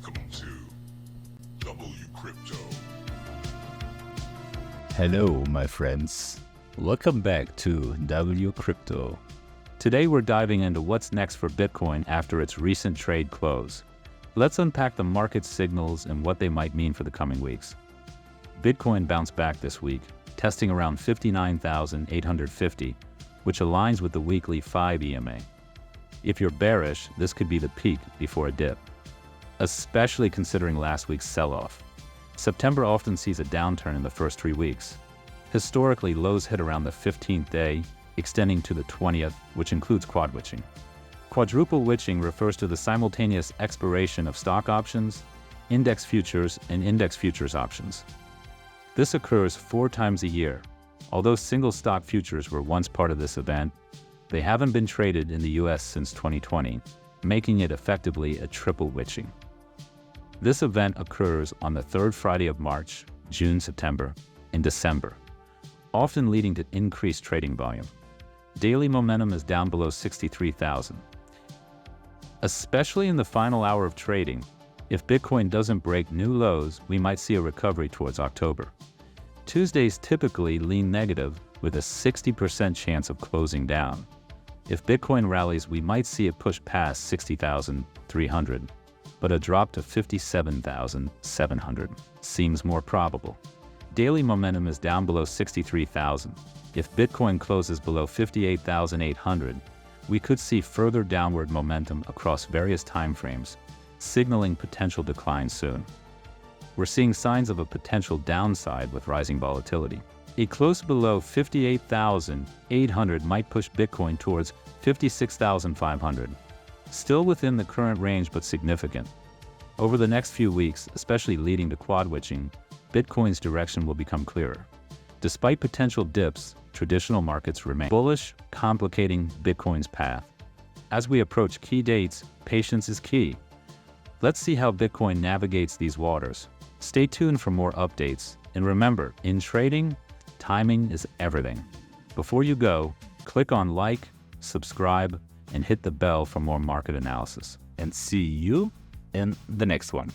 Welcome to WCrypto. Hello, my friends. Welcome back to WCrypto. Today we're diving into what's next for Bitcoin after its recent trade close. Let's unpack the market signals and what they might mean for the coming weeks. Bitcoin bounced back this week, testing around 59,850, which aligns with the weekly 5 EMA. If you're bearish, this could be the peak before a dip, especially considering last week's sell-off. September often sees a downturn in the first 3 weeks. Historically, lows hit around the 15th day, extending to the 20th, which includes quad witching. Quadruple witching refers to the simultaneous expiration of stock options, index futures, and index futures options. This occurs 4 times a year. Although single stock futures were once part of this event, they haven't been traded in the US since 2020, making it effectively a triple witching. This event occurs on the 3rd Friday of March, June, September, and December, often leading to increased trading volume. Daily momentum is down below 63,000. Especially in the final hour of trading, if Bitcoin doesn't break new lows, we might see a recovery towards October. Tuesdays typically lean negative with a 60% chance of closing down. If Bitcoin rallies, we might see it push past 60,300, but a drop to 57,700 seems more probable. Daily momentum is down below 63,000. If Bitcoin closes below 58,800, we could see further downward momentum across various timeframes, signaling potential decline soon. We're seeing signs of a potential downside with rising volatility. A close below 58,800 might push Bitcoin towards 56,500. Still within the current range but significant. Over the next few weeks, especially leading to quad witching, Bitcoin's direction will become clearer. Despite potential dips, traditional markets remain bullish, complicating Bitcoin's path. As we approach key dates, patience is key. Let's see how Bitcoin navigates these waters. Stay tuned for more updates, and remember, in trading, timing is everything. Before you go, click on like, subscribe, and hit the bell for more market analysis. And see you in the next one.